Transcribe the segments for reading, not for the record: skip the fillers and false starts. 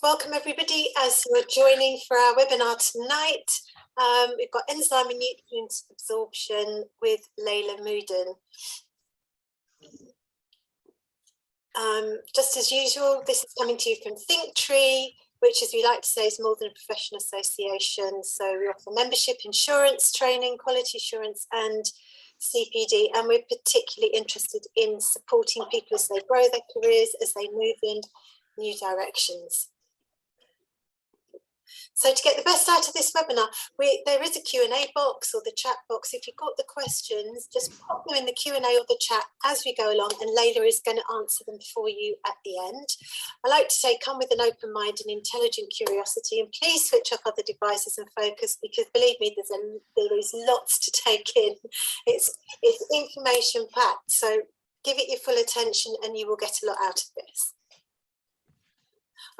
Welcome everybody as you're joining for our webinar tonight. We've got enzyme and nutrient absorption with Leyla Moudden. Just as usual, this is coming to you from ThinkTree, which, as we like to say, is more than a professional association. So we offer membership, insurance, training, quality assurance and CPD, and we're particularly interested in supporting people as they grow their careers, as they move in new directions. So to get the best out of this webinar, there is a Q&A box or the chat box. If you've got the questions, just pop them in the Q&A or the chat as we go along, and Leyla is going to answer them for you at the end. I like to say, come with an open mind and intelligent curiosity, and please switch off other devices and focus, because believe me, there is lots to take in. It's information packed, so give it your full attention and you will get a lot out of this.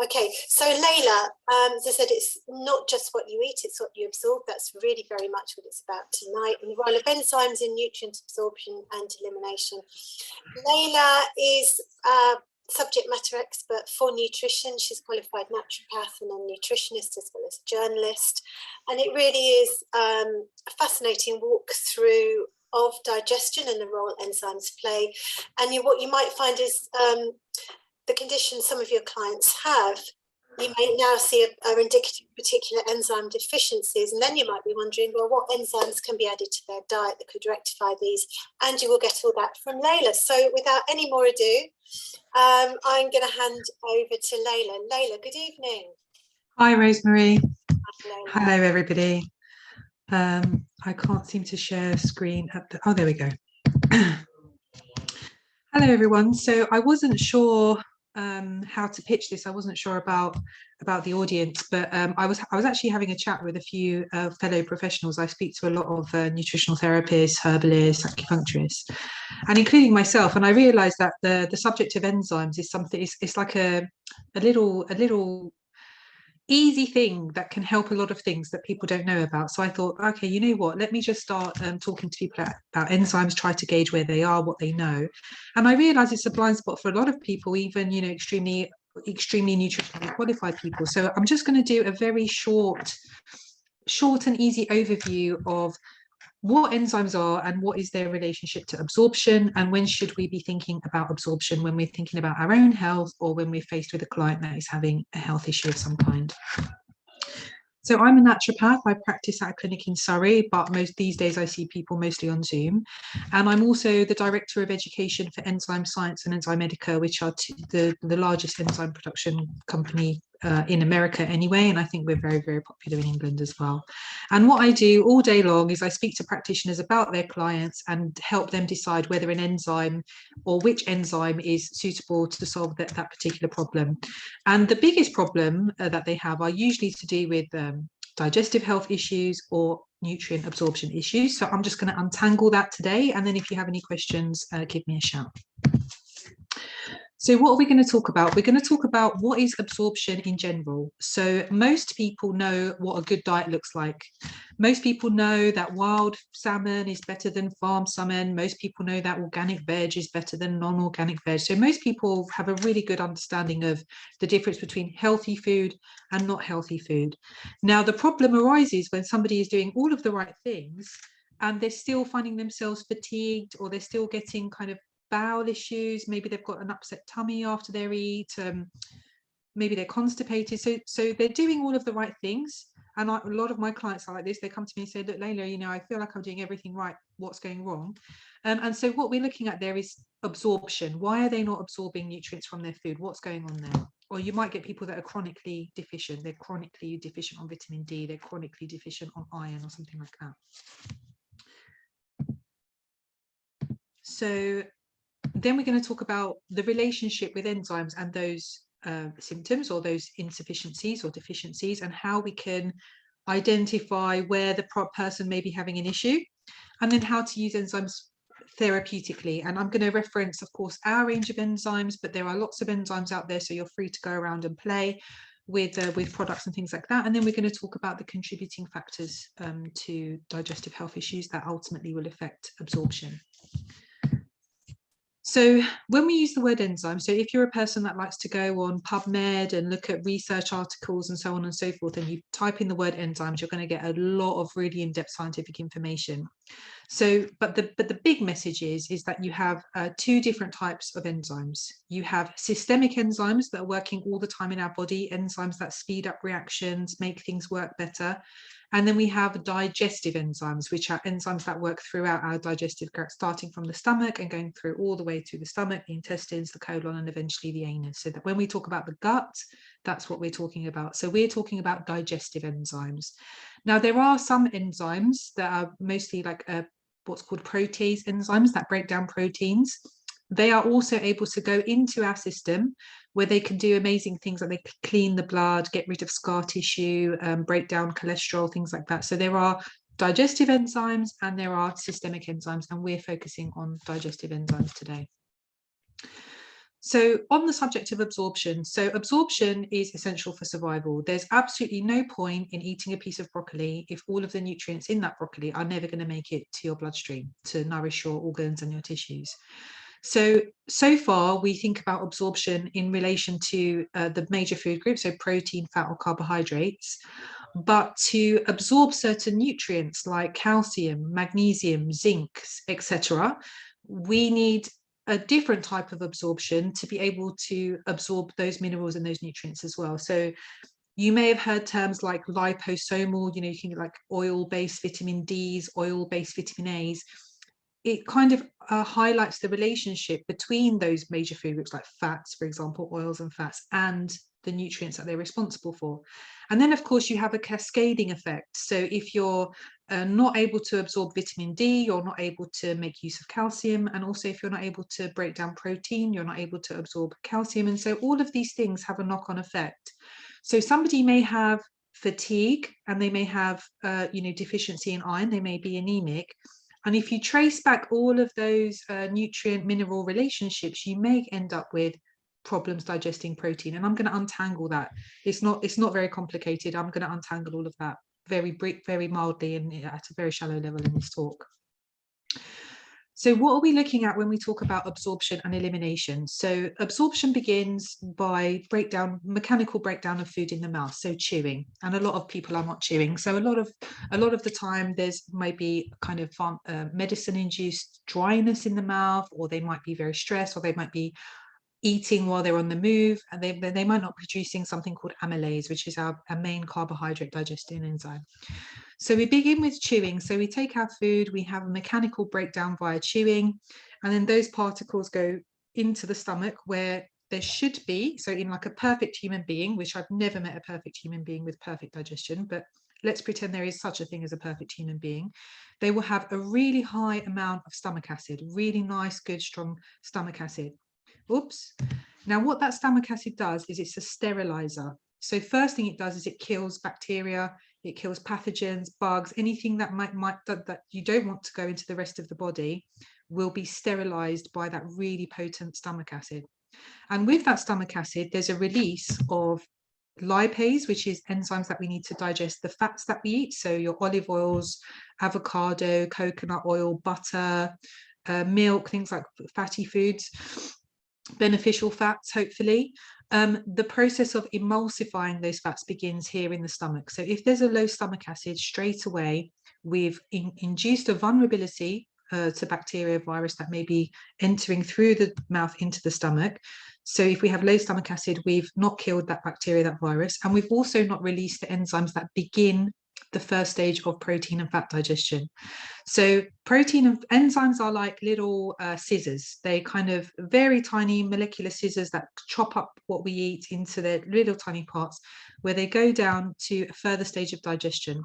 Okay, so Leyla, as I said, it's not just what you eat, it's what you absorb. That's really very much what it's about tonight, and the role of enzymes in nutrient absorption and elimination. Leyla is a subject matter expert for nutrition. She's qualified naturopath and a nutritionist as well as a journalist. And it really is a fascinating walkthrough of digestion and the role enzymes play. And what you might find is the conditions some of your clients have, you may now see are indicative of particular enzyme deficiencies, and then you might be wondering, well, what enzymes can be added to their diet that could rectify these? And you will get all that from Leyla. So without any more ado, I'm going to hand over to Leyla. Leyla, good evening. Hi, Rosemary. Hi, hello, everybody. I can't seem to share screen at the, oh, there we go. Hello, everyone. So I wasn't sure how to pitch this. I wasn't sure about the audience, but I was actually having a chat with a few fellow professionals. I speak to a lot of nutritional therapists, herbalists, acupuncturists, and including myself. And I realised that the subject of enzymes is something. It's like a little easy thing that can help a lot of things that people don't know about. So I thought, okay, you know what, let me just start talking to people about enzymes, try to gauge where they are, what they know. And I realized it's a blind spot for a lot of people, even, you know, extremely nutritionally qualified people. So I'm just going to do a very short and easy overview of what enzymes are and what is their relationship to absorption, and when should we be thinking about absorption, when we're thinking about our own health or when we're faced with a client that is having a health issue of some kind. So I'm a naturopath. I practice at a clinic in Surrey, but these days I see people mostly on Zoom. And I'm also the director of education for Enzyme Science and Enzymedica, which are the largest enzyme production company in America anyway, and I think we're very, very popular in England as well. And what I do all day long is I speak to practitioners about their clients and help them decide whether an enzyme or which enzyme is suitable to solve that particular problem. And the biggest problem that they have are usually to do with digestive health issues or nutrient absorption issues. So I'm just going to untangle that today, and then if you have any questions, give me a shout. So what are we going to talk about? We're going to talk about what is absorption in general. So most people know what a good diet looks like. Most people know that wild salmon is better than farm salmon. Most people know that organic veg is better than non-organic veg. So most people have a really good understanding of the difference between healthy food and not healthy food. Now, the problem arises when somebody is doing all of the right things and they're still finding themselves fatigued, or they're still getting kind of bowel issues. Maybe they've got an upset tummy after they eat, maybe they're constipated, so they're doing all of the right things. And a lot of my clients are like this. They come to me and say, look, Leyla, you know, I feel like I'm doing everything right, what's going wrong? And so what we're looking at there is absorption. Why are they not absorbing nutrients from their food? What's going on there? Or you might get people that are chronically deficient. They're chronically deficient on vitamin D, they're chronically deficient on iron or something like that. So then we're going to talk about the relationship with enzymes and those symptoms or those insufficiencies or deficiencies, and how we can identify where the person may be having an issue, and then how to use enzymes therapeutically. And I'm going to reference, of course, our range of enzymes, but there are lots of enzymes out there, so you're free to go around and play with products and things like that. And then we're going to talk about the contributing factors to digestive health issues that ultimately will affect absorption. So when we use the word enzyme, so if you're a person that likes to go on PubMed and look at research articles and so on and so forth, and you type in the word enzymes, you're going to get a lot of really in-depth scientific information. So, but the big message is that you have two different types of enzymes. You have systemic enzymes that are working all the time in our body, enzymes that speed up reactions, make things work better. And then we have digestive enzymes, which are enzymes that work throughout our digestive tract, starting from the stomach and going through all the way to the stomach, the intestines, the colon, and eventually the anus. So that when we talk about the gut, that's what we're talking about. So we're talking about digestive enzymes. Now, there are some enzymes that are mostly like what's called protease enzymes that break down proteins. They are also able to go into our system where they can do amazing things, like they clean the blood, get rid of scar tissue, break down cholesterol, things like that. So there are digestive enzymes and there are systemic enzymes, and we're focusing on digestive enzymes today. So on the subject of absorption, so absorption is essential for survival. There's absolutely no point in eating a piece of broccoli if all of the nutrients in that broccoli are never going to make it to your bloodstream to nourish your organs and your tissues. So far, we think about absorption in relation to the major food groups, so protein, fat, or carbohydrates. But to absorb certain nutrients like calcium, magnesium, zinc, etc., we need a different type of absorption to be able to absorb those minerals and those nutrients as well. So you may have heard terms like liposomal, you can get like oil-based vitamin Ds, oil-based vitamin As. It kind of highlights the relationship between those major food groups like fats, for example, oils and fats, and the nutrients that they're responsible for. And then, of course, you have a cascading effect. So if you're not able to absorb vitamin D, you're not able to make use of calcium. And also, if you're not able to break down protein, you're not able to absorb calcium. And so all of these things have a knock-on effect. So somebody may have fatigue and they may have, deficiency in iron. They may be anemic. And if you trace back all of those nutrient mineral relationships, you may end up with problems digesting protein. And I'm going to untangle that. It's not very complicated. I'm going to untangle all of that very mildly and at a very shallow level in this talk. So what are we looking at when we talk about absorption and elimination? So absorption begins by mechanical breakdown of food in the mouth, so chewing. And a lot of people are not chewing. So a lot of the time there's maybe kind of medicine-induced dryness in the mouth, or they might be very stressed, or they might be eating while they're on the move, and they might not be producing something called amylase, which is our main carbohydrate digesting enzyme. So we begin with chewing. So we take our food, we have a mechanical breakdown via chewing, and then those particles go into the stomach where there should be, so in like a perfect human being, which I've never met a perfect human being with perfect digestion, but let's pretend there is such a thing as a perfect human being. They will have a really high amount of stomach acid, really nice, good, strong stomach acid. Oops. Now what that stomach acid does is it's a sterilizer. So first thing it does is it kills bacteria, it kills pathogens, bugs, anything that that you don't want to go into the rest of the body will be sterilized by that really potent stomach acid. And with that stomach acid, there's a release of lipase, which is enzymes that we need to digest the fats that we eat. So your olive oils, avocado, coconut oil, butter, milk, things like fatty foods, beneficial fats, hopefully. The process of emulsifying those fats begins here in the stomach. So if there's a low stomach acid, straight away we've induced a vulnerability to bacteria, virus that may be entering through the mouth into the stomach. So if we have low stomach acid, we've not killed that bacteria, that virus, and we've also not released the enzymes that begin the first stage of protein and fat digestion. So protein and enzymes are like little scissors. They kind of very tiny molecular scissors that chop up what we eat into their little tiny parts, where they go down to a further stage of digestion.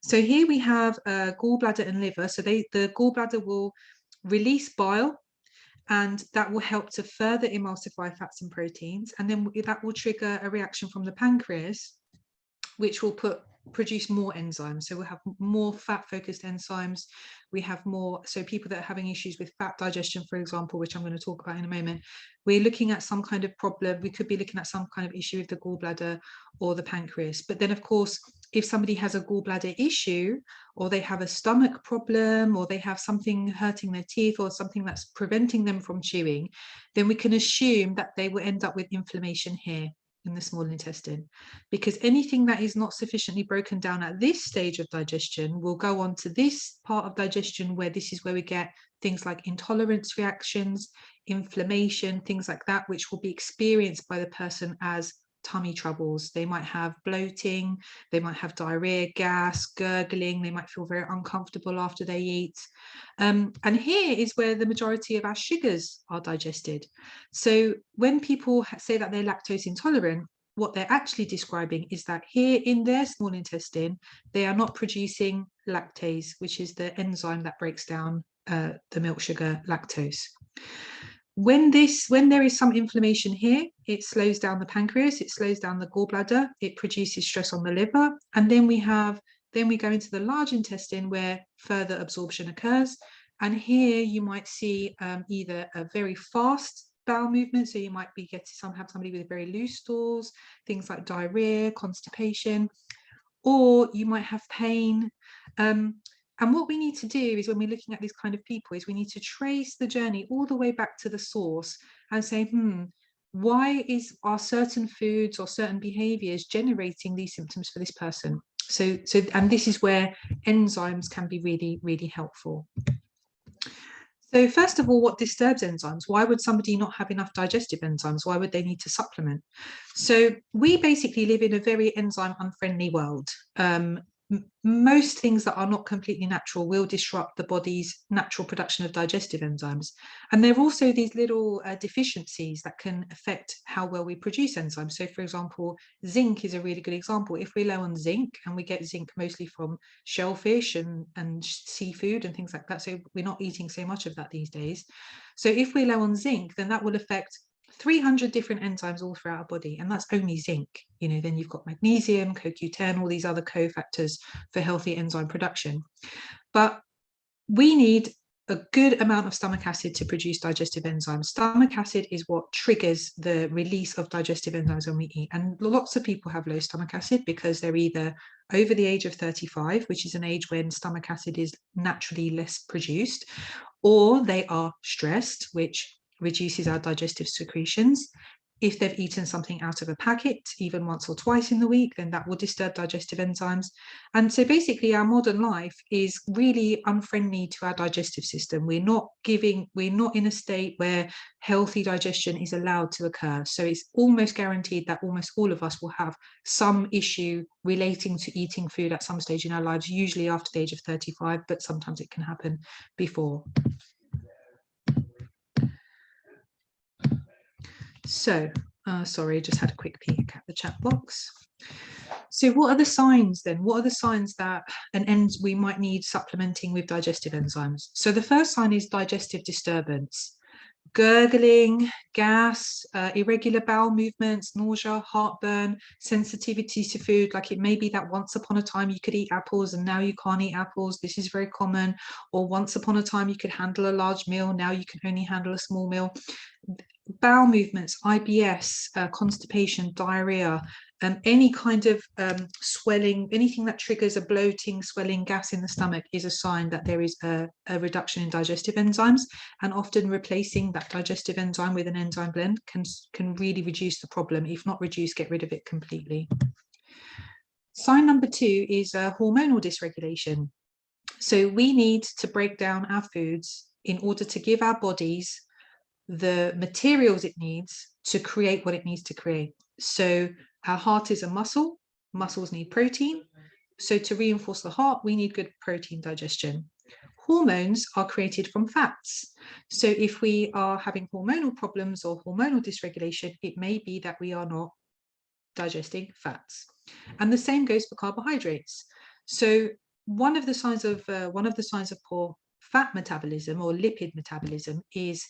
So here we have gallbladder and liver. So the gallbladder will release bile, and that will help to further emulsify fats and proteins. And then that will trigger a reaction from the pancreas, which will produce more enzymes. So we'll have more fat-focused enzymes. We have more, so people that are having issues with fat digestion, for example, which I'm going to talk about in a moment, we're looking at some kind of problem. We could be looking at some kind of issue with the gallbladder or the pancreas. But then, of course, if somebody has a gallbladder issue, or they have a stomach problem, or they have something hurting their teeth, or something that's preventing them from chewing, then we can assume that they will end up with inflammation here in the small intestine, because anything that is not sufficiently broken down at this stage of digestion will go on to this part of digestion, where this is where we get things like intolerance reactions, inflammation, things like that, which will be experienced by the person as tummy troubles. They might have bloating, they might have diarrhea, gas, gurgling, they might feel very uncomfortable after they eat. And here is where the majority of our sugars are digested. So when people say that they're lactose intolerant, what they're actually describing is that here in their small intestine, they are not producing lactase, which is the enzyme that breaks down the milk sugar lactose. When there is some inflammation here, it slows down the pancreas, it slows down the gallbladder, it produces stress on the liver, and then we go into the large intestine, where further absorption occurs. And here you might see either a very fast bowel movement, so you might have somebody with very loose stools, things like diarrhea, constipation, or you might have pain. And what we need to do is, when we're looking at these kind of people, is we need to trace the journey all the way back to the source and say, why are certain foods or certain behaviors generating these symptoms for this person? And this is where enzymes can be really, really helpful. So first of all, what disturbs enzymes? Why would somebody not have enough digestive enzymes? Why would they need to supplement? So we basically live in a very enzyme unfriendly world. Most things that are not completely natural will disrupt the body's natural production of digestive enzymes. And there are also these little deficiencies that can affect how well we produce enzymes. So for example, zinc is a really good example. If we're low on zinc, and we get zinc mostly from shellfish and seafood and things like that, so we're not eating so much of that these days. So if we're low on zinc, then that will affect 300 different enzymes all throughout our body, and that's only zinc. Then you've got magnesium, CoQ10, all these other cofactors for healthy enzyme production. But we need a good amount of stomach acid to produce digestive enzymes. Stomach acid is what triggers the release of digestive enzymes when we eat. And lots of people have low stomach acid because they're either over the age of 35, which is an age when stomach acid is naturally less produced, or they are stressed, which reduces our digestive secretions. If they've eaten something out of a packet, even once or twice in the week, then that will disturb digestive enzymes. And so basically our modern life is really unfriendly to our digestive system. We're not in a state where healthy digestion is allowed to occur. So it's almost guaranteed that almost all of us will have some issue relating to eating food at some stage in our lives, usually after the age of 35, but sometimes it can happen before. So, sorry, just had a quick peek at the chat box. So what are the signs then? What are the signs that we might need supplementing with digestive enzymes? So the first sign is digestive disturbance. Gurgling, gas, irregular bowel movements, nausea, heartburn, sensitivity to food. Like it may be that once upon a time you could eat apples and now you can't eat apples. This is very common. Or once upon a time you could handle a large meal, now you can only handle a small meal. Bowel movements, IBS, constipation, diarrhea, any kind of swelling, anything that triggers a bloating, swelling, gas in the stomach is a sign that there is a reduction in digestive enzymes, and often replacing that digestive enzyme with an enzyme blend can really reduce the problem. If not reduce, get rid of it completely. Sign number 2 is hormonal dysregulation. So we need to break down our foods in order to give our bodies the materials it needs to create what it needs to create. So our heart is a muscle, muscles need protein. So to reinforce the heart, we need good protein digestion. Hormones are created from fats. So if we are having hormonal problems or hormonal dysregulation, it may be that we are not digesting fats. And the same goes for carbohydrates. So one of the signs of poor fat metabolism or lipid metabolism is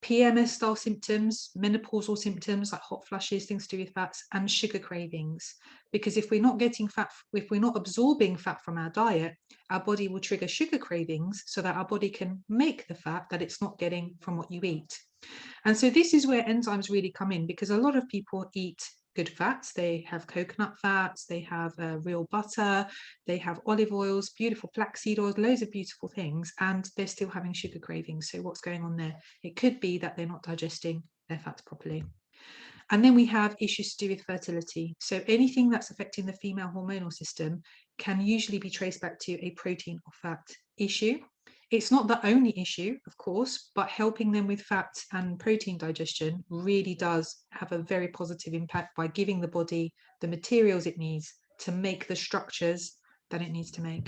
PMS style symptoms, menopausal symptoms like hot flushes, things to do with fats, and sugar cravings. Because if we're not getting fat, if we're not absorbing fat from our diet, our body will trigger sugar cravings so that our body can make the fat that it's not getting from what you eat. And so this is where enzymes really come in, because a lot of people eat good fats. They have coconut fats, they have real butter, they have olive oils, beautiful flaxseed oils, loads of beautiful things, and they're still having sugar cravings. So what's going on there? It could be that they're not digesting their fats properly. And then we have issues to do with fertility. So anything that's affecting the female hormonal system can usually be traced back to a protein or fat issue. It's not the only issue, of course, but helping them with fat and protein digestion really does have a very positive impact by giving the body the materials it needs to make the structures that it needs to make.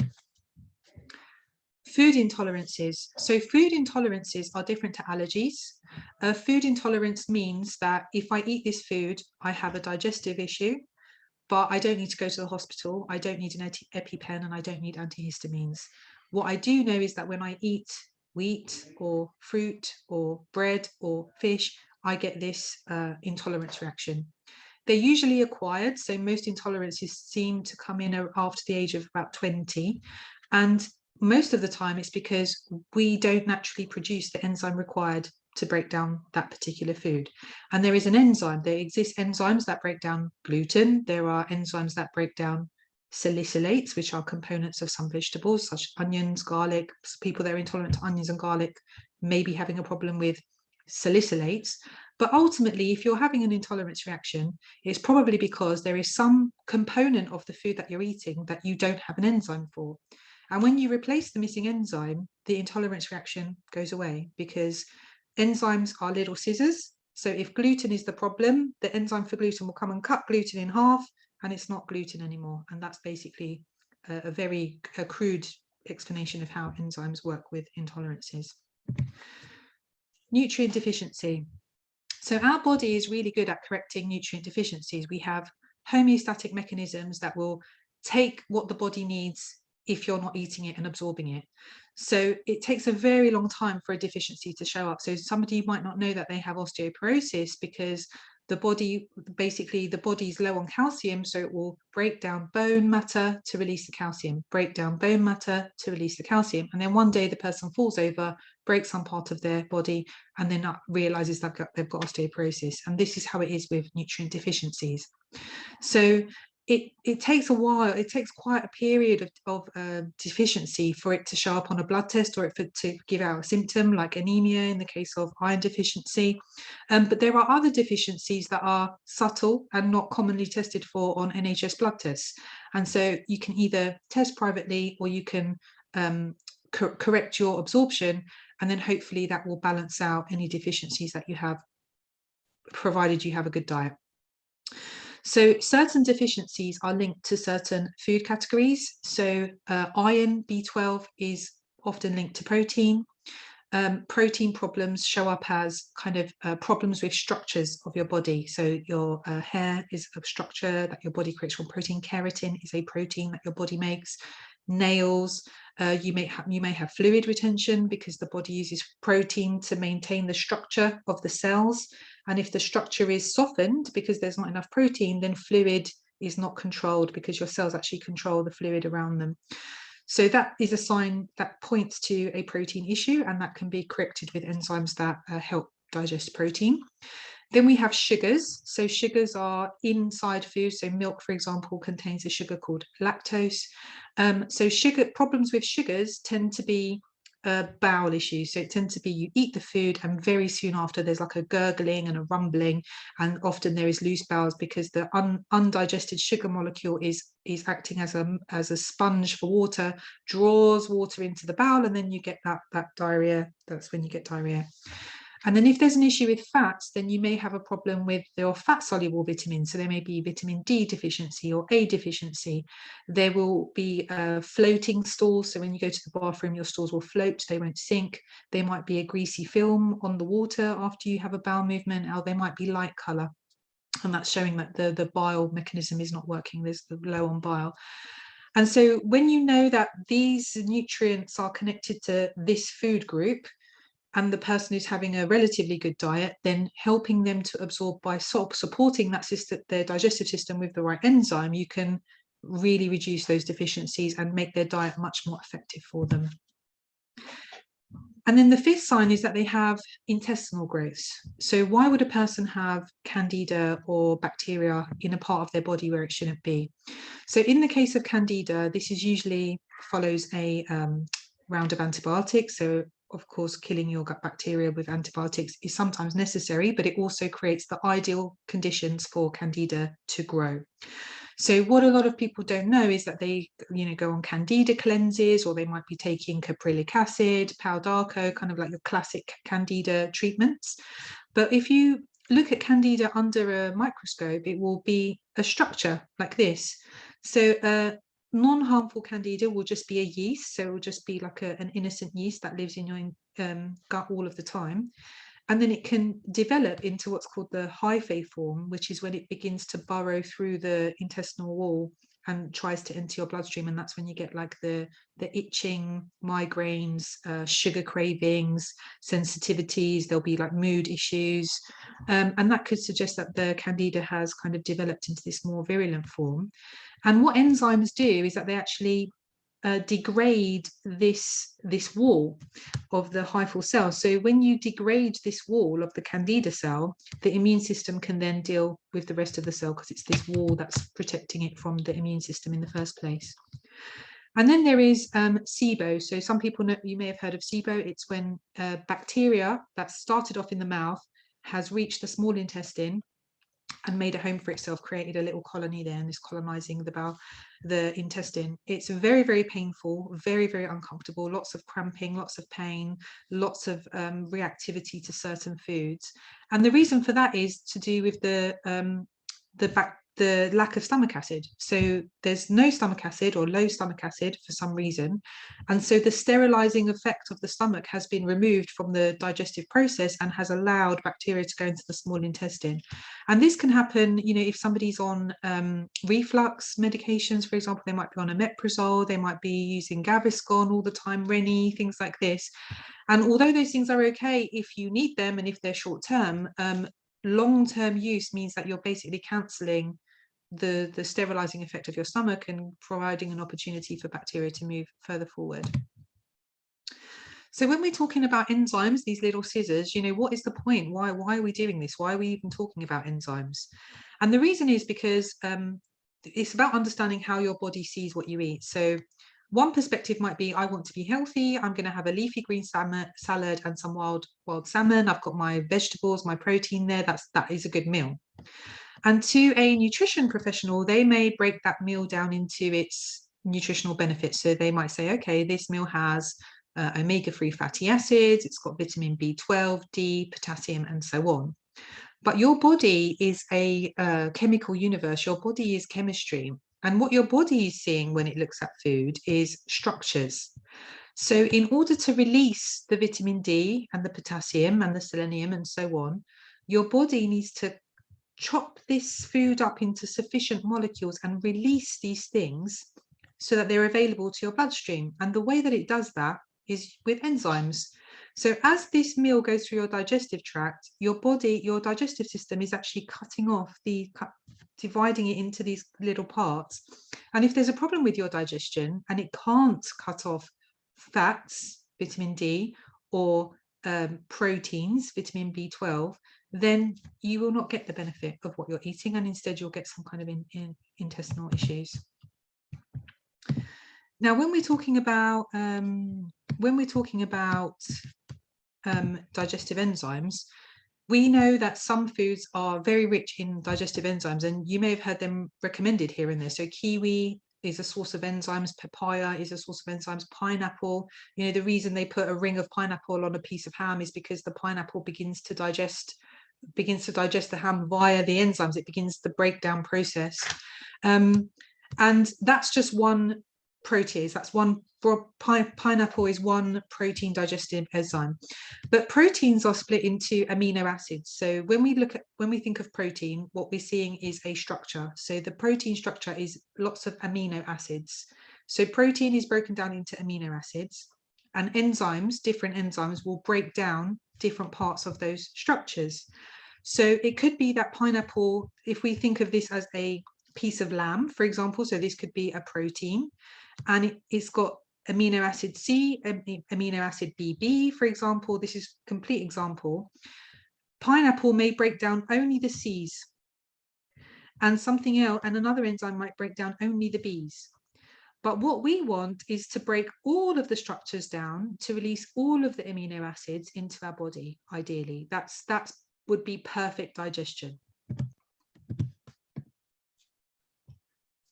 Food intolerances. So food intolerances are different to allergies. Food intolerance means that if I eat this food, I have a digestive issue, but I don't need to go to the hospital. I don't need an EpiPen, and I don't need antihistamines. What I do know is that when I eat wheat or fruit or bread or fish, I get this intolerance reaction. They're usually acquired, so most intolerances seem to come in after the age of about 20. And most of the time it's because we don't naturally produce the enzyme required to break down that particular food. And there is an enzyme. There exist enzymes that break down gluten. There are enzymes that break down salicylates, which are components of some vegetables, such as onions, garlic. People that are intolerant to onions and garlic may be having a problem with salicylates. But ultimately, if you're having an intolerance reaction, it's probably because there is some component of the food that you're eating that you don't have an enzyme for. And when you replace the missing enzyme, the intolerance reaction goes away, because enzymes are little scissors. So if gluten is the problem, the enzyme for gluten will come and cut gluten in half, and it's not gluten anymore. And that's basically a very crude explanation of how enzymes work with intolerances. Nutrient deficiency. So our body is really good at correcting nutrient deficiencies. We have homeostatic mechanisms that will take what the body needs if you're not eating it and absorbing it. So it takes a very long time for a deficiency to show up. So somebody might not know that they have osteoporosis because the body, basically the body's low on calcium, so it will break down bone matter to release the calcium, break down bone matter to release the calcium. And then one day the person falls over, breaks some part of their body, and then realizes that they've got osteoporosis. And this is how it is with nutrient deficiencies. So it takes a while. It takes quite a period of deficiency for it to show up on a blood test, or to give out a symptom like anemia in the case of iron deficiency. But there are other deficiencies that are subtle and not commonly tested for on NHS blood tests. And so you can either test privately, or you can correct your absorption, and then hopefully that will balance out any deficiencies that you have, provided you have a good diet. So certain deficiencies are linked to certain food categories. So iron, B12 is often linked to protein. Protein problems show up as kind of problems with structures of your body. So your hair is a structure that your body creates from protein. Keratin is a protein that your body makes. Nails, you may have fluid retention because the body uses protein to maintain the structure of the cells. And if the structure is softened because there's not enough protein, then fluid is not controlled because your cells actually control the fluid around them. So that is a sign that points to a protein issue, and that can be corrected with enzymes that help digest protein. Then we have sugars. So sugars are inside food. So milk, for example, contains a sugar called lactose. So problems with sugars tend to be bowel issues. So it tends to be you eat the food and very soon after there's like a gurgling and a rumbling, and often there is loose bowels because the undigested sugar molecule is acting as a sponge for water, draws water into the bowel, and then you get that diarrhea. That's when you get diarrhea. And then if there's an issue with fats, then you may have a problem with your fat-soluble vitamins. So there may be vitamin D deficiency or A deficiency. There will be floating stools. So when you go to the bathroom, your stools will float, they won't sink. There might be a greasy film on the water after you have a bowel movement, or they might be light colour. And that's showing that the bile mechanism is not working. There's low on bile. And so when you know that these nutrients are connected to this food group, and the person is having a relatively good diet, then helping them to absorb by supporting that system, their digestive system, with the right enzyme, you can really reduce those deficiencies and make their diet much more effective for them. And then the fifth sign is that they have intestinal growths. So why would a person have candida or bacteria in a part of their body where it shouldn't be? So in the case of candida, this is usually follows a round of antibiotics. So of course, killing your gut bacteria with antibiotics is sometimes necessary, but it also creates the ideal conditions for candida to grow. So what a lot of people don't know is that they, go on candida cleanses, or they might be taking caprylic acid, Paldarco, kind of like your classic candida treatments. But if you look at candida under a microscope, it will be a structure like this. So non-harmful candida will just be a yeast. So it will just be like an innocent yeast that lives in your gut all of the time. And then it can develop into what's called the hyphae form, which is when it begins to burrow through the intestinal wall and tries to enter your bloodstream. And that's when you get like the itching, migraines, sugar cravings, sensitivities. There'll be like mood issues. And that could suggest that the candida has kind of developed into this more virulent form. And what enzymes do is that they actually degrade this wall of the hyphal cell. So when you degrade this wall of the candida cell, the immune system can then deal with the rest of the cell, because it's this wall that's protecting it from the immune system in the first place. And then there is SIBO. So some people know, you may have heard of SIBO. It's when bacteria that started off in the mouth has reached the small intestine and made a home for itself, created a little colony there, and is colonizing the intestine. It's very, very painful, very, very uncomfortable, lots of cramping, lots of pain, lots of reactivity to certain foods. And the reason for that is to do with the lack of stomach acid. So there's no stomach acid or low stomach acid for some reason. And so the sterilizing effect of the stomach has been removed from the digestive process and has allowed bacteria to go into the small intestine. And this can happen, if somebody's on reflux medications, for example, they might be on omeprazole, they might be using Gaviscon all the time, Reni, things like this. And although those things are okay if you need them and if they're short term, long-term use means that you're basically cancelling the sterilizing effect of your stomach and providing an opportunity for bacteria to move further forward. So when we're talking about enzymes, these little scissors, what is the point? Why are we doing this? Why are we even talking about enzymes? And the reason is because it's about understanding how your body sees what you eat. So one perspective might be, I want to be healthy. I'm going to have a leafy green salad and some wild salmon. I've got my vegetables, my protein there. That is a good meal. And to a nutrition professional, they may break that meal down into its nutritional benefits. So they might say, okay, this meal has omega-3 fatty acids, it's got vitamin B12, D, potassium, and so on. But your body is a chemical universe. Your body is chemistry. And what your body is seeing when it looks at food is structures. So in order to release the vitamin D and the potassium and the selenium and so on, your body needs to chop this food up into sufficient molecules and release these things so that they're available to your bloodstream. And the way that it does that is with enzymes. So as this meal goes through your digestive tract, your digestive system is actually cutting off dividing it into these little parts. And if there's a problem with your digestion and it can't cut off fats, vitamin D, or proteins, vitamin B12, then you will not get the benefit of what you're eating, and instead you'll get some kind of intestinal issues. Now, when we're talking about digestive enzymes, we know that some foods are very rich in digestive enzymes, and you may have heard them recommended here and there. So kiwi is a source of enzymes, papaya is a source of enzymes, pineapple. The reason they put a ring of pineapple on a piece of ham is because the pineapple begins to digest the ham via the enzymes. It begins the breakdown process. And that's just one protease. That's one. For pineapple is one protein digestive enzyme, but proteins are split into amino acids. So when we think of protein, what we're seeing is a structure. So the protein structure is lots of amino acids. So protein is broken down into amino acids, and different enzymes will break down different parts of those structures. So it could be that pineapple, if we think of this as a piece of lamb, for example, so this could be a protein, and it's got amino acid C, amino acid BB, for example. This is a complete example. Pineapple may break down only the C's, and something else, and another enzyme might break down only the B's. But what we want is to break all of the structures down to release all of the amino acids into our body, ideally. That would be perfect digestion.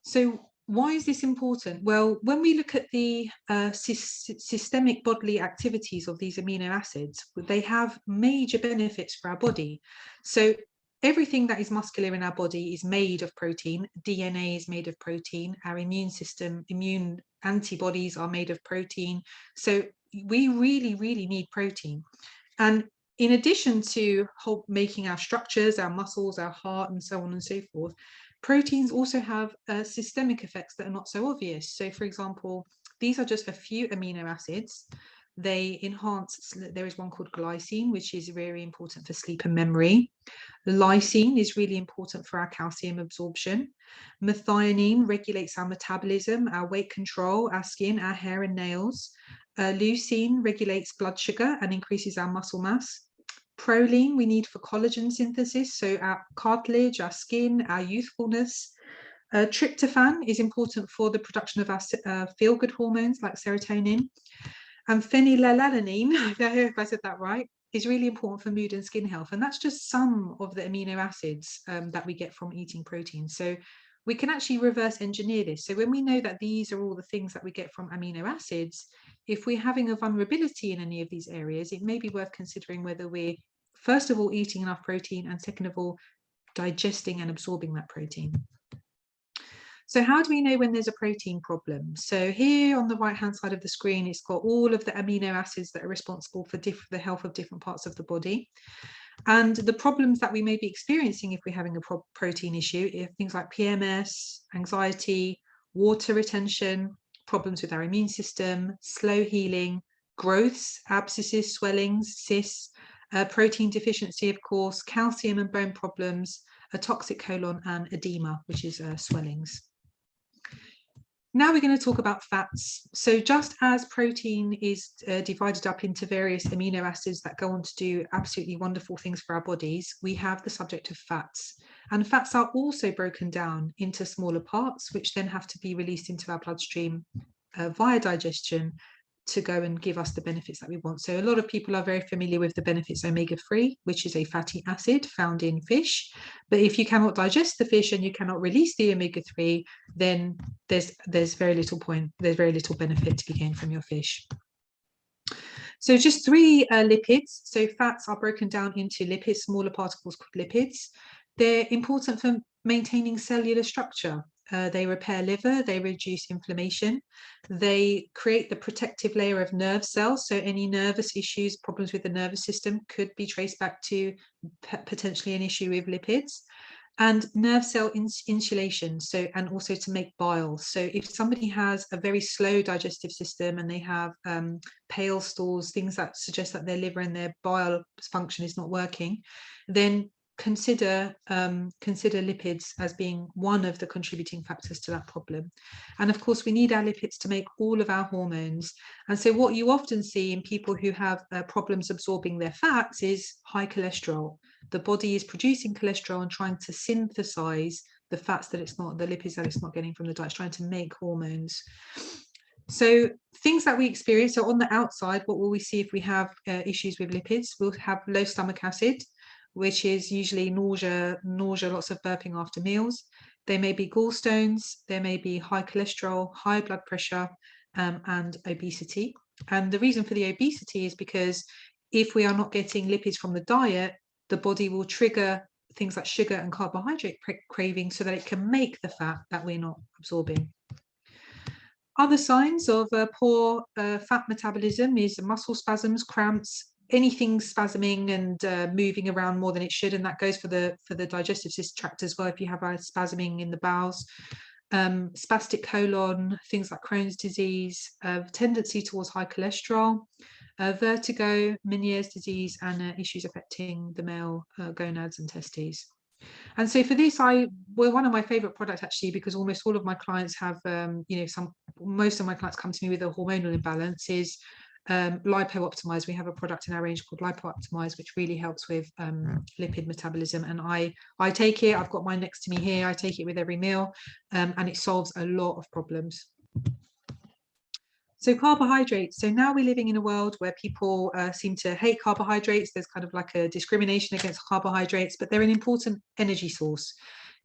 So why is this important? Well, when we look at the systemic bodily activities of these amino acids, they have major benefits for our body. So everything that is muscular in our body is made of protein. DNA is made of protein. Our immune system, immune antibodies are made of protein. So we really, really need protein. And in addition to making our structures, our muscles, our heart, and so on and so forth, proteins also have systemic effects that are not so obvious. So, for example, these are just a few amino acids. They enhance, there is one called glycine, which is very important for sleep and memory. Lysine is really important for our calcium absorption. Methionine regulates our metabolism, our weight control, our skin, our hair and nails. Leucine regulates blood sugar and increases our muscle mass. Proline we need for collagen synthesis, so our cartilage, our skin, our youthfulness. Tryptophan is important for the production of our feel-good hormones like serotonin. And phenylalanine, I don't know if I said that right, is really important for mood and skin health. And that's just some of the amino acids that we get from eating protein. So we can actually reverse engineer this. So when we know that these are all the things that we get from amino acids, if we're having a vulnerability in any of these areas, it may be worth considering whether we're, first of all, eating enough protein, and second of all, digesting and absorbing that protein. So how do we know when there's a protein problem? So here on the right-hand side of the screen, it's got all of the amino acids that are responsible for the health of different parts of the body. And the problems that we may be experiencing if we're having a protein issue are things like PMS, anxiety, water retention, problems with our immune system, slow healing, growths, abscesses, swellings, cysts, protein deficiency, of course, calcium and bone problems, a toxic colon, and edema, which is swellings. Now we're going to talk about fats. So just as protein is divided up into various amino acids that go on to do absolutely wonderful things for our bodies, we have the subject of fats. And fats are also broken down into smaller parts, which then have to be released into our bloodstream via digestion to go and give us the benefits that we want. So a lot of people are very familiar with the benefits omega-3, which is a fatty acid found in fish. But if you cannot digest the fish and you cannot release the omega-3, then there's very little benefit to be gained from your fish. So just 3 lipids. So fats are broken down into lipids, smaller particles called lipids. They're important for maintaining cellular structure. They repair liver, they reduce inflammation, they create the protective layer of nerve cells. So any nervous issues, problems with the nervous system could be traced back to potentially an issue with lipids. And nerve cell insulation, so, and also to make bile. So if somebody has a very slow digestive system and they have pale stools, things that suggest that their liver and their bile function is not working, then consider lipids as being one of the contributing factors to that problem. And of course, we need our lipids to make all of our hormones. And so what you often see in people who have problems absorbing their fats is high cholesterol. The body is producing cholesterol and trying to synthesize the fats that it's not, the lipids that it's not getting from the diet, it's trying to make hormones. So things that we experience, so on the outside, what will we see if we have issues with lipids? We'll have low stomach acid, which is usually nausea, lots of burping after meals. There may be gallstones, there may be high cholesterol, high blood pressure, and obesity. And the reason for the obesity is because if we are not getting lipids from the diet, the body will trigger things like sugar and carbohydrate craving so that it can make the fat that we're not absorbing. Other signs of poor fat metabolism is muscle spasms, cramps, anything spasming and moving around more than it should, and that goes for the digestive tract as well. If you have a spasming in the bowels, spastic colon, things like Crohn's disease, tendency towards high cholesterol, vertigo, Meniere's disease, and issues affecting the male gonads and testes. And so for this, we're one of my favorite products actually, because almost all of my clients have, most of my clients come to me with a hormonal imbalance, is Lipo Optimize. We have a product in our range called Lipo Optimize, which really helps with lipid metabolism. And I take it, I've got mine next to me here, I take it with every meal, and it solves a lot of problems. So carbohydrates. So now we're living in a world where people seem to hate carbohydrates. There's kind of like a discrimination against carbohydrates, but they're an important energy source.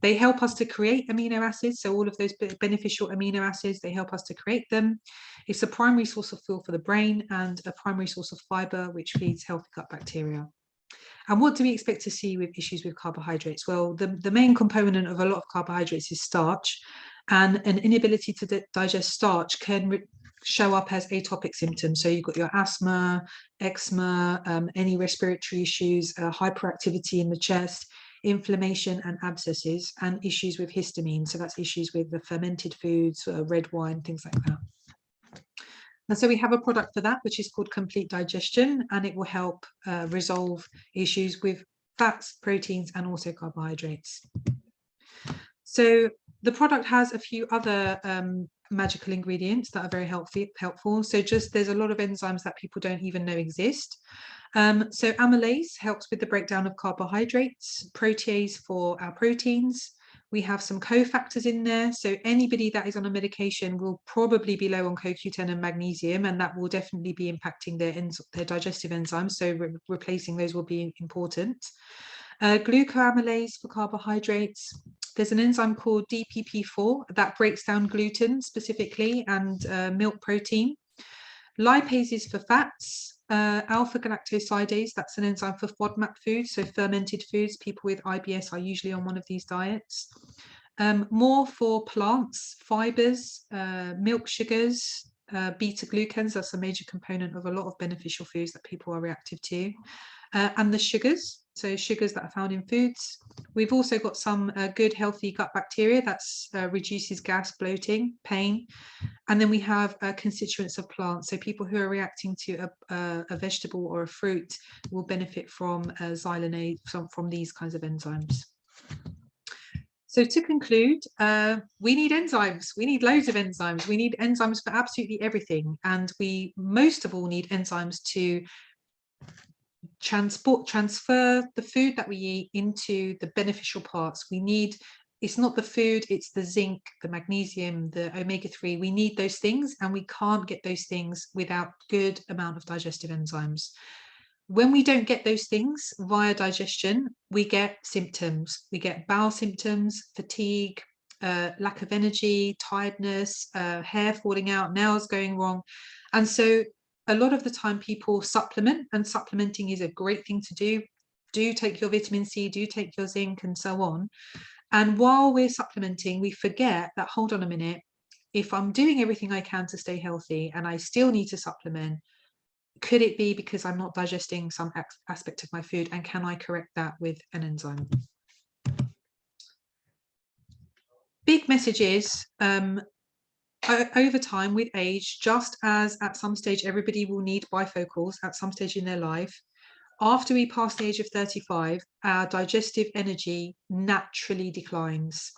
They help us to create amino acids. So all of those beneficial amino acids, they help us to create them. It's a primary source of fuel for the brain and a primary source of fiber, which feeds healthy gut bacteria. And what do we expect to see with issues with carbohydrates? Well, the main component of a lot of carbohydrates is starch, and an inability to digest starch can show up as atopic symptoms. So you've got your asthma, eczema, any respiratory issues, hyperactivity in the chest, inflammation and abscesses, and issues with histamine. So that's issues with the fermented foods, red wine, things like that. And so we have a product for that, which is called Complete Digestion, and it will help resolve issues with fats, proteins, and also carbohydrates. So the product has a few other magical ingredients that are very helpful. So just there's a lot of enzymes that people don't even know exist. So amylase helps with the breakdown of carbohydrates, protease for our proteins. We have some cofactors in there. So anybody that is on a medication will probably be low on CoQ10 and magnesium, and that will definitely be impacting their digestive enzymes. So replacing those will be important. Glucoamylase for carbohydrates. There's an enzyme called DPP4 that breaks down gluten specifically and milk protein. Lipases for fats. Alpha galactosidase, that's an enzyme for FODMAP foods, so fermented foods. People with IBS are usually on one of these diets. More for plants, fibers, milk sugars, beta glucans, that's a major component of a lot of beneficial foods that people are reactive to. And the sugars, so sugars that are found in foods. We've also got some good healthy gut bacteria that reduces gas, bloating, pain. And then we have constituents of plants. So people who are reacting to a vegetable or a fruit will benefit from xylanase, from these kinds of enzymes. So to conclude, we need enzymes. We need loads of enzymes. We need enzymes for absolutely everything. And we most of all need enzymes to transfer the food that we eat into the beneficial parts. We need, it's not the food, it's the zinc, the magnesium, the omega-3. We need those things, and we can't get those things without good amount of digestive enzymes. When we don't get those things via digestion, we get symptoms. We get bowel symptoms, fatigue, lack of energy, tiredness, hair falling out, nails going wrong. And so a lot of the time people supplement, and supplementing is a great thing to do. Do take your vitamin C, do take your zinc, and so on. And while we're supplementing, we forget that, hold on a minute, if I'm doing everything I can to stay healthy and I still need to supplement, could it be because I'm not digesting some aspect of my food, and can I correct that with an enzyme? Big message is, over time with age, just as at some stage everybody will need bifocals at some stage in their life, after we pass the age of 35, our digestive energy naturally declines.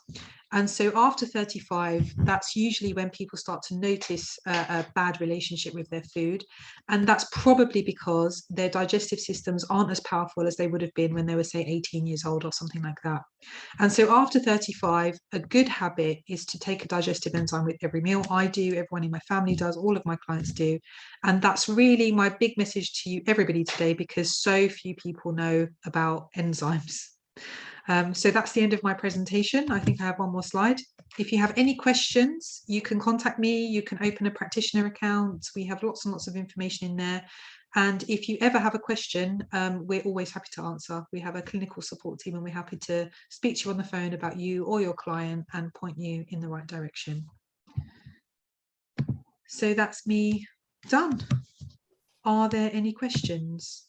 And so after 35, that's usually when people start to notice a bad relationship with their food. And that's probably because their digestive systems aren't as powerful as they would have been when they were, say, 18 years old or something like that. And so after 35, a good habit is to take a digestive enzyme with every meal. I do, everyone in my family does, all of my clients do. And that's really my big message to you, everybody today, because so few people know about enzymes. So that's the end of my presentation. I think I have one more slide. If you have any questions, you can contact me. You can open a practitioner account. We have lots and lots of information in there. And if you ever have a question, we're always happy to answer. We have a clinical support team, and we're happy to speak to you on the phone about you or your client and point you in the right direction. So that's me done. Are there any questions?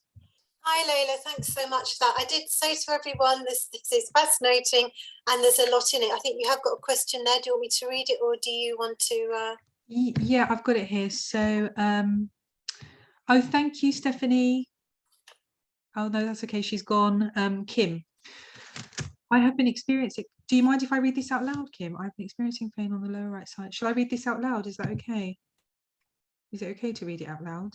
Hi Leyla, thanks so much for that. I did say to everyone, this is fascinating and there's a lot in it. I think you have got a question there. Do you want me to read it, or do you want to? Yeah, I've got it here. So, oh, thank you, Stephanie. Oh no, that's okay. She's gone. Kim. I have been experiencing, do you mind if I read this out loud, Kim? I've been experiencing pain on the lower right side. Shall I read this out loud? Is that okay? Is it okay to read it out loud?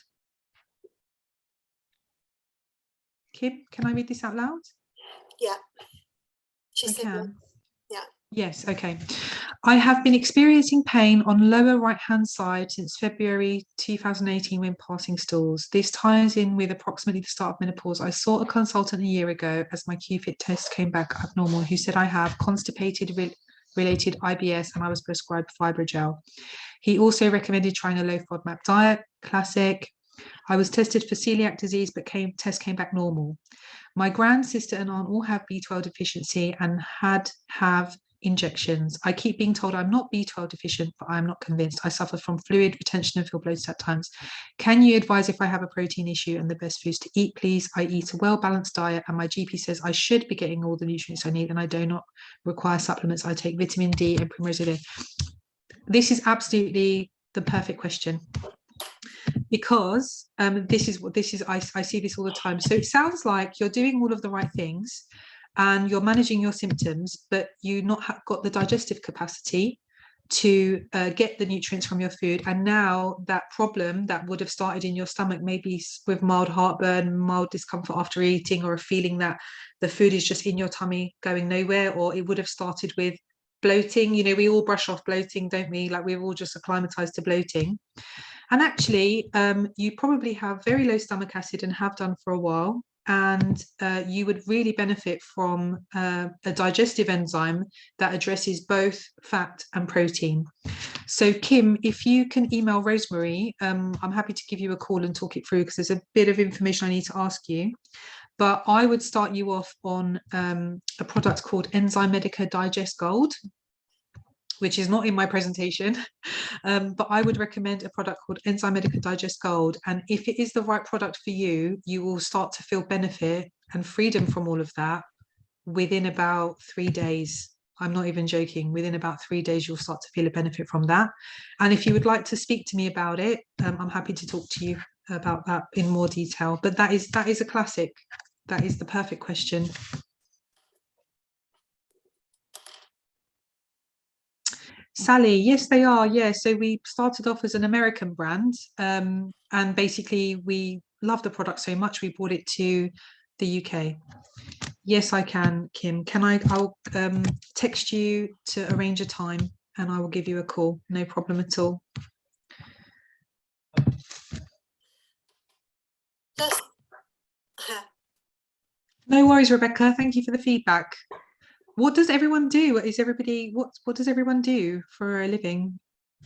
Kim, can I read this out loud? Yeah. She I said, can. yeah. Yes, okay. I have been experiencing pain on lower right-hand side since February 2018 when passing stools. This ties in with approximately the start of menopause. I saw a consultant a year ago as my Q-fit test came back abnormal, who said I have constipated related IBS and I was prescribed fibrogel. He also recommended trying a low FODMAP diet, classic. I was tested for celiac disease, but test came back normal. My grand sister and aunt all have B12 deficiency and have injections. I keep being told I'm not B12 deficient, but I'm not convinced. I suffer from fluid retention and feel bloated at times. Can you advise if I have a protein issue and the best foods to eat, please? I eat a well-balanced diet and my GP says I should be getting all the nutrients I need and I do not require supplements. I take vitamin D and primrose A. This is absolutely the perfect question, because I see this all the time. So it sounds like you're doing all of the right things and you're managing your symptoms, but you not got the digestive capacity to get the nutrients from your food. And now that problem that would have started in your stomach, maybe with mild heartburn, mild discomfort after eating, or a feeling that the food is just in your tummy going nowhere, or it would have started with bloating. You know, we all brush off bloating, don't we? Like we're all just acclimatized to bloating. And actually, you probably have very low stomach acid and have done for a while. And you would really benefit from a digestive enzyme that addresses both fat and protein. So Kim, if you can email Rosemary, I'm happy to give you a call and talk it through, because there's a bit of information I need to ask you. But I would start you off on a product called Enzyme Medica Digest Gold, which is not in my presentation, but I would recommend a product called Enzyme Medica Digest Gold. And if it is the right product for you, you will start to feel benefit and freedom from all of that within about 3 days. I'm not even joking. Within about 3 days, you'll start to feel a benefit from that. And if you would like to speak to me about it, I'm happy to talk to you about that in more detail. But that is a classic. That is the perfect question. Sally, yes, they are. Yeah, so we started off as an American brand, and basically we love the product so much we brought it to the UK. Yes, I can, Kim. I'll text you to arrange a time and I will give you a call. No problem at all. No worries, Rebecca. Thank you for the feedback. What does everyone do? What does everyone do for a living?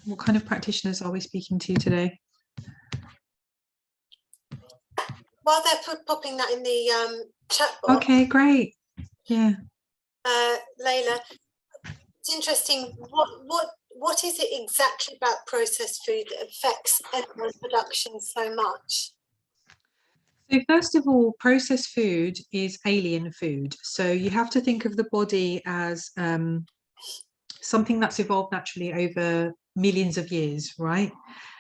What kind of practitioners are we speaking to today? While they're popping that in the chat box. Okay, great. Yeah. Leyla, it's interesting. What is it exactly about processed food that affects enzyme production so much? So first of all, processed food is alien food. So you have to think of the body as something that's evolved naturally over millions of years, right?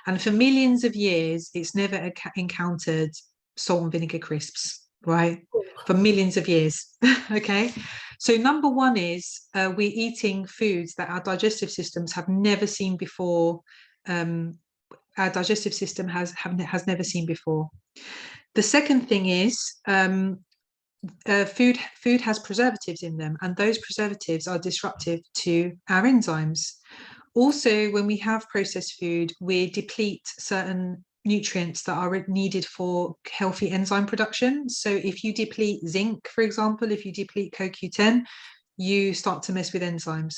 And for millions of years, it's never encountered salt and vinegar crisps, right? For millions of years, okay? So number one is we're eating foods that our digestive systems have never seen before. Our digestive system has never seen before. The second thing is food has preservatives in them, and those preservatives are disruptive to our enzymes. Also, when we have processed food, we deplete certain nutrients that are needed for healthy enzyme production. So if you deplete zinc, for example, if you deplete CoQ10, you start to mess with enzymes.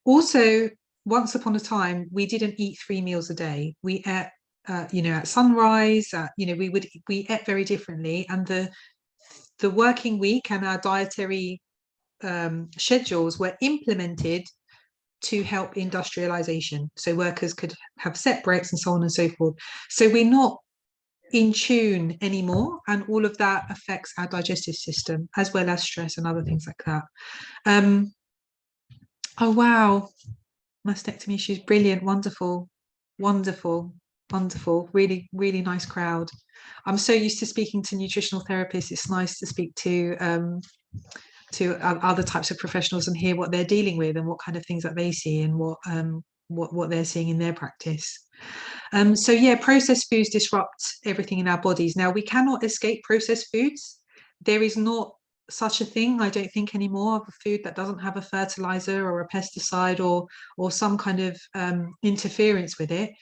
Also, once upon a time, we didn't eat 3 meals a day. We ate at sunrise, we ate very differently, and the working week and our dietary schedules were implemented to help industrialization, so workers could have set breaks and so on and so forth. So we're not in tune anymore, and all of that affects our digestive system, as well as stress and other things like that. Oh wow, mastectomy issues, brilliant, wonderful, really, really nice crowd. I'm so used to speaking to nutritional therapists. It's nice to speak to other types of professionals and hear what they're dealing with and what kind of things that they see and what they're seeing in their practice. So yeah, processed foods disrupt everything in our bodies. Now, we cannot escape processed foods. There is not such a thing, I don't think, anymore, of a food that doesn't have a fertilizer or a pesticide or some kind of interference with it.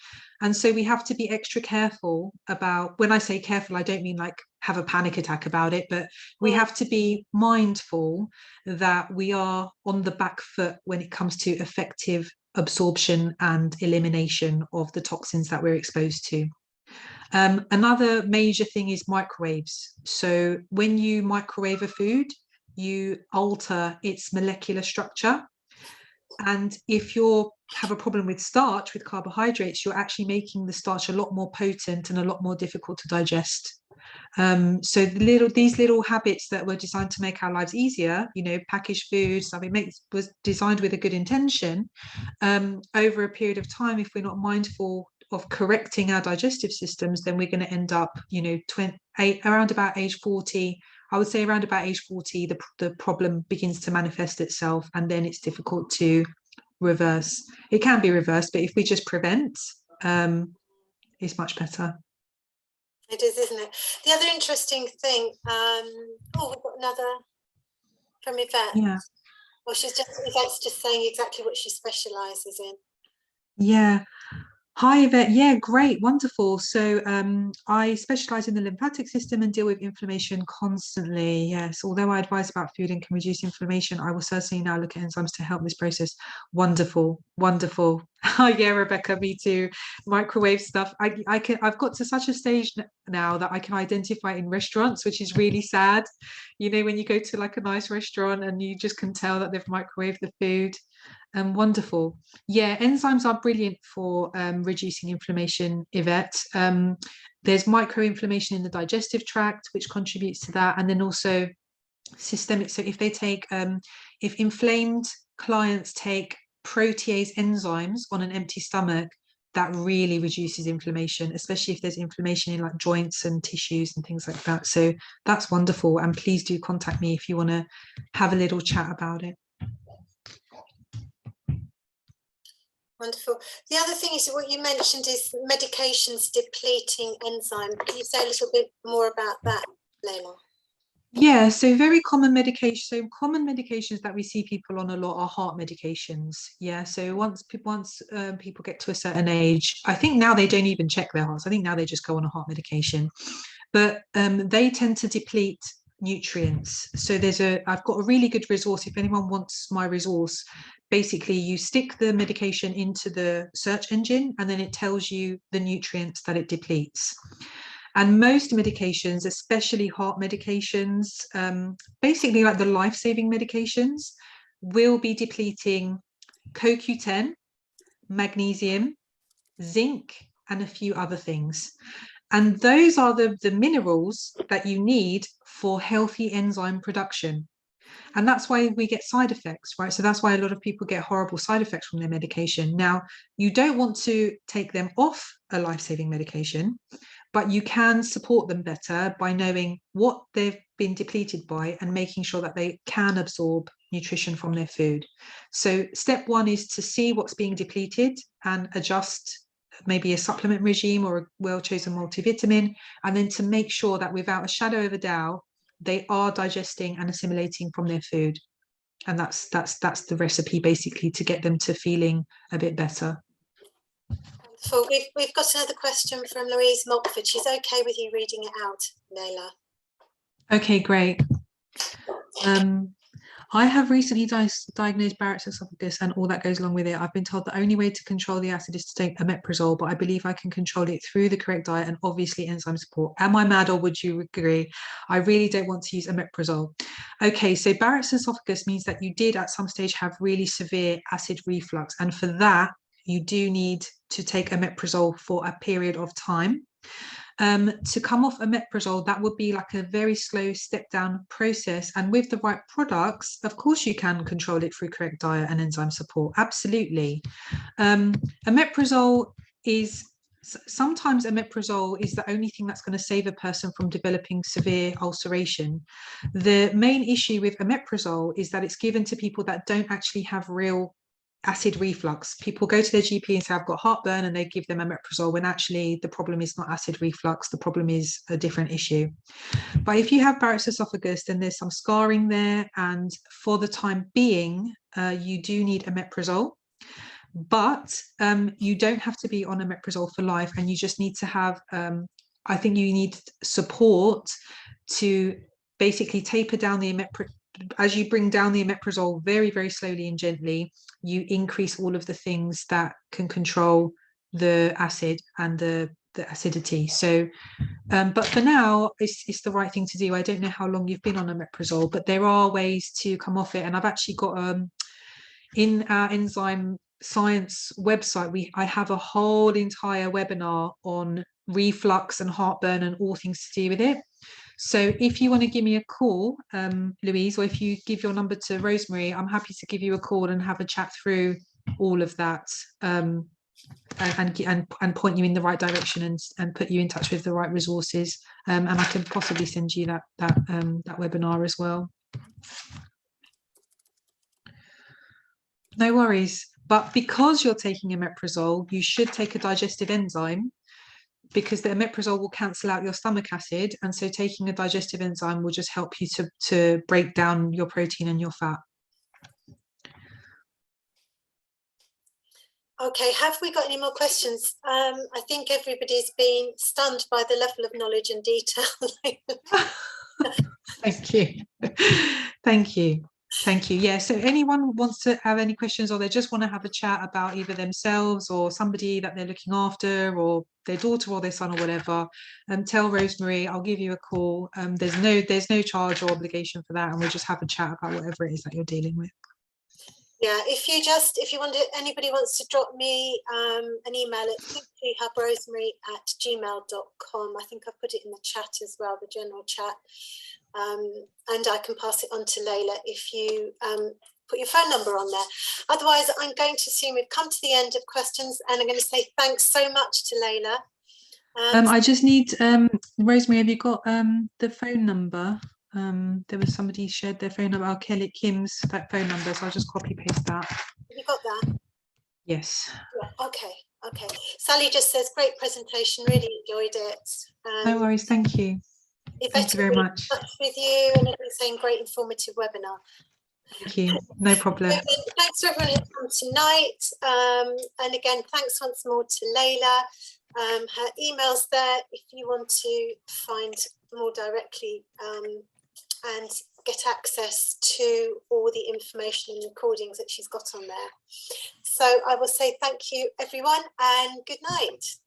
And so we have to be extra careful about, when I say careful, I don't mean like have a panic attack about it, but we have to be mindful that we are on the back foot when it comes to effective absorption and elimination of the toxins that we're exposed to. Another major thing is microwaves. So when you microwave a food, you alter its molecular structure. And if you have a problem with starch, with carbohydrates, you're actually making the starch a lot more potent and a lot more difficult to digest. So these little habits that were designed to make our lives easier, you know, packaged foods, I mean, was designed with a good intention. Over a period of time, if we're not mindful of correcting our digestive systems, then we're going to end up, you know, around about age 40. I would say around about age 40, the problem begins to manifest itself, and then it's difficult to reverse. It can be reversed, but if we just prevent, it's much better. It is, isn't it? The other interesting thing, we've got another from Yvette. Yeah. Well, Yvette's just saying exactly what she specialises in. Yeah. Hi, Yvette. Yeah, great, wonderful. So I specialize in the lymphatic system and deal with inflammation constantly. Yes, although I advise about food and can reduce inflammation, I will certainly now look at enzymes to help this process. Wonderful, wonderful. Yeah, Rebecca, me too. Microwave stuff. I've got to such a stage now that I can identify in restaurants, which is really sad. You know, when you go to like a nice restaurant and you just can tell that they've microwaved the food. Wonderful. Yeah, enzymes are brilliant for reducing inflammation, Yvette. There's microinflammation in the digestive tract, which contributes to that. And then also systemic. So if they take, if inflamed clients take protease enzymes on an empty stomach, that really reduces inflammation, especially if there's inflammation in like joints and tissues and things like that. So that's wonderful. And please do contact me if you want to have a little chat about it. Wonderful. The other thing is what you mentioned is medications depleting enzyme. Can you say a little bit more about that, Leyla? Yeah, so very common medication. So common medications that we see people on a lot are heart medications. Yeah, so once people get to a certain age, I think now they don't even check their hearts. I think now they just go on a heart medication, but they tend to deplete nutrients. So I've got a really good resource. If anyone wants my resource, basically you stick the medication into the search engine and then it tells you the nutrients that it depletes. And most medications, especially heart medications, basically like the life-saving medications, will be depleting CoQ10, magnesium, zinc, and a few other things. And those are the minerals that you need for healthy enzyme production. And that's why we get side effects, right? So that's why a lot of people get horrible side effects from their medication. Now, you don't want to take them off a life-saving medication, but you can support them better by knowing what they've been depleted by and making sure that they can absorb nutrition from their food. So step one is to see what's being depleted and adjust maybe a supplement regime or a well-chosen multivitamin, and then to make sure that without a shadow of a doubt, they are digesting and assimilating from their food. And that's the recipe basically to get them to feeling a bit better. So we've got another question from Louise Mockford. She's okay with you reading it out, Leyla. Okay, great. I have recently diagnosed Barrett's esophagus and all that goes along with it. I've been told the only way to control the acid is to take omeprazole, but I believe I can control it through the correct diet and obviously enzyme support. Am I mad or would you agree? I really don't want to use omeprazole. Okay, so Barrett's esophagus means that you did at some stage have really severe acid reflux, and for that, you do need to take omeprazole for a period of time. To come off omeprazole, that would be like a very slow step down process, and with the right products, of course you can control it through correct diet and enzyme support. Absolutely. Omeprazole is sometimes omeprazole is the only thing that's going to save a person from developing severe ulceration. The main issue with omeprazole is that it's given to people that don't actually have real acid reflux. People go to their GP and say, I've got heartburn, and they give them omeprazole, when actually the problem is not acid reflux, the problem is a different issue. But if you have Barrett's esophagus, then there's some scarring there, and for the time being, you do need omeprazole. But you don't have to be on omeprazole for life, and you just need to have, I think you need support to basically taper down the omeprazole. As you bring down the omeprazole very, very slowly and gently, you increase all of the things that can control the acid and the acidity. So, but for now, it's the right thing to do. I don't know how long you've been on omeprazole, but there are ways to come off it. And I've actually got in our enzyme science website, I have a whole entire webinar on reflux and heartburn and all things to do with it. So if you want to give me a call, Louise, or if you give your number to Rosemary, I'm happy to give you a call and have a chat through all of that, and point you in the right direction, and put you in touch with the right resources. And I can possibly send you that webinar as well. No worries. But because you're taking omeprazole, you should take a digestive enzyme, because the omeprazole will cancel out your stomach acid, and so taking a digestive enzyme will just help you to break down your protein and your fat. Okay, have we got any more questions? I think everybody's been stunned by the level of knowledge and detail. Thank you. Thank you. Thank you. Yeah, so anyone wants to have any questions, or they just want to have a chat about either themselves or somebody that they're looking after, or their daughter or their son or whatever, tell Rosemary, I'll give you a call. There's no charge or obligation for that, and we'll just have a chat about whatever it is that you're dealing with. Yeah, anybody wants to drop me an email at simplyhubrosemary@gmail.com. I think I put it in the chat as well, the general chat. And I can pass it on to Leyla if you put your phone number on there. Otherwise, I'm going to assume we've come to the end of questions, and I'm going to say thanks so much to Leyla. I just need, Rosemary, have you got the phone number? There was somebody shared their phone number, Kim's that phone number, so I'll just copy paste that. Have you got that? Yes. Yeah, okay. Sally just says, great presentation, really enjoyed it. No worries, thank you. Thank you very much. With you, and everything, saying great informative webinar. Thank you, no problem. Thanks to everyone who's come tonight. And again, thanks once more to Leyla. Her email's there if you want to find more directly and get access to all the information and recordings that she's got on there. So I will say thank you, everyone, and good night.